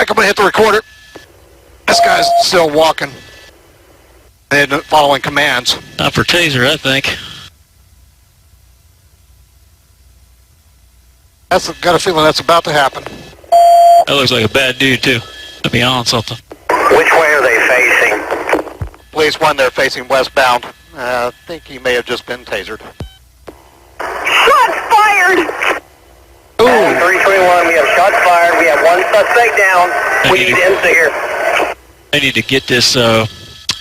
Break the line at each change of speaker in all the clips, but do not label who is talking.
Mike, I'm going to hit the recorder. This guy's still walking and following commands.
Not for taser, I think.
Got a feeling that's about to happen.
That looks like a bad dude, too. To be on something.
Which way are they facing?
Police 1, they're facing westbound. I think he may have just been tasered.
Shots fired!
Ooh.
321, we have shots fired. We have one suspect down. We need to MC here.
They need to get this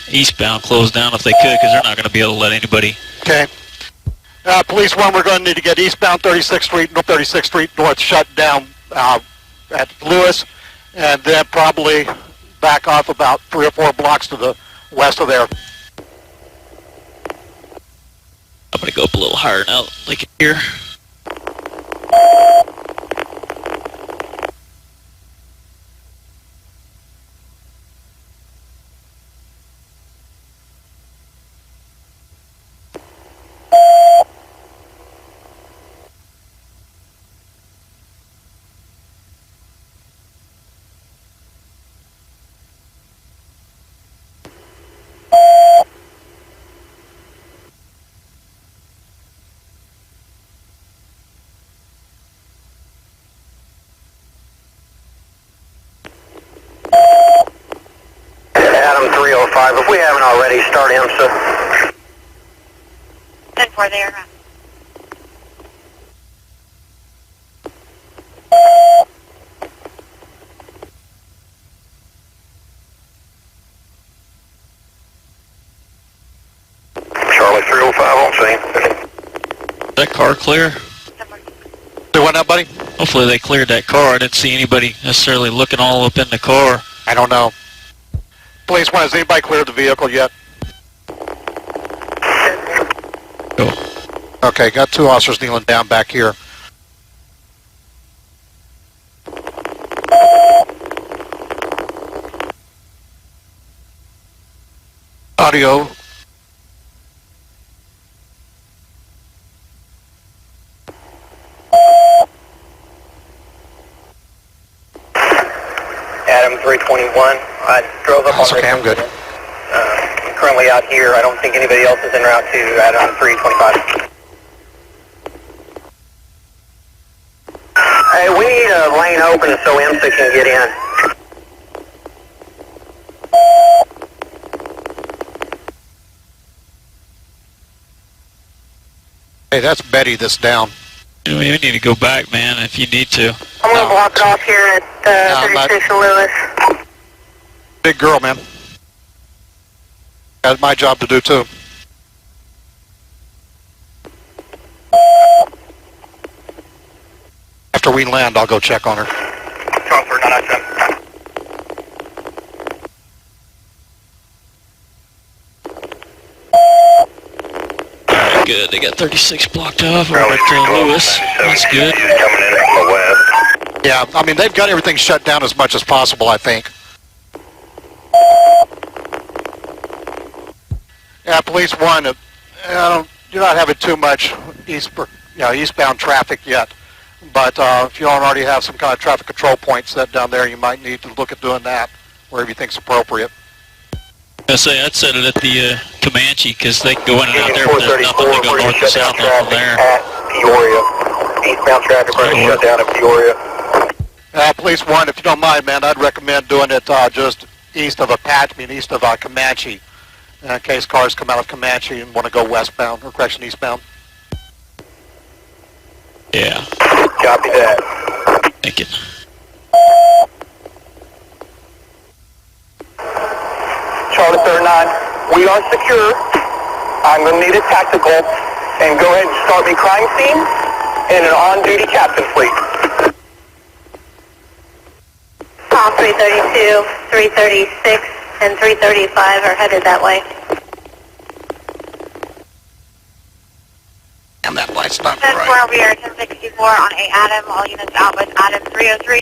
eastbound closed down if they could, because they're not going to be able to let anybody.
Okay. Police 1, we're going to need to get eastbound 36th Street North shut down at Lewis, and then probably back off about 3 or 4 blocks to the west of there.
I'm going to go up a little higher now, like here.
Adam 305, if we haven't already, start IMSA.
10-4 there.
Charlie 305 on scene.
Is that car clear?
Do what now, buddy?
Hopefully they cleared that car. I didn't see anybody necessarily looking all up in the car.
I don't know. Police 1, has anybody cleared the vehicle yet?
Go.
Okay, got 2 officers kneeling down back here. Audio.
Adam 321, I drove up
That's
on
okay, I'm good.
I'm currently out here. I don't think anybody else is en route to Adam 325. Hey, we need a lane open so IMSA can get in.
Hey, that's Betty that's down.
You need to go back, man, if you need to.
I'm going to block it off here at 36 Lewis.
Big girl, man. That's my job to do, too. After we land, I'll go check on her.
Transfer 997.
Alright, good. They got 36 blocked off over at Lewis. That's good.
Coming in from the west.
Yeah, I mean, they've got everything shut down as much as possible, I think. Yeah, Police 1, you're not having too much eastbound traffic yet. But if you don't already have some kind of traffic control point set down there, you might need to look at doing that wherever you think's appropriate.
I'd set it at the Comanche, because they can go in and out there, but there's nothing to go north and south off from there.
At Peoria. Eastbound traffic running shut down at Peoria.
Police 1, if you don't mind, man, I'd recommend doing it just east of east of Comanche, in case cars come out of Comanche and want to go westbound, or correction, eastbound.
Yeah.
Copy that.
Thinking.
Charlie 39, we are secure. I'm going to need a tactical, and go ahead and start me crime scene and an on-duty captain, please.
All 332, 336, and 335 are headed that way.
And that light's not
That's
right.
where we are 1064 on 8 Adam. All units out with Adam 303.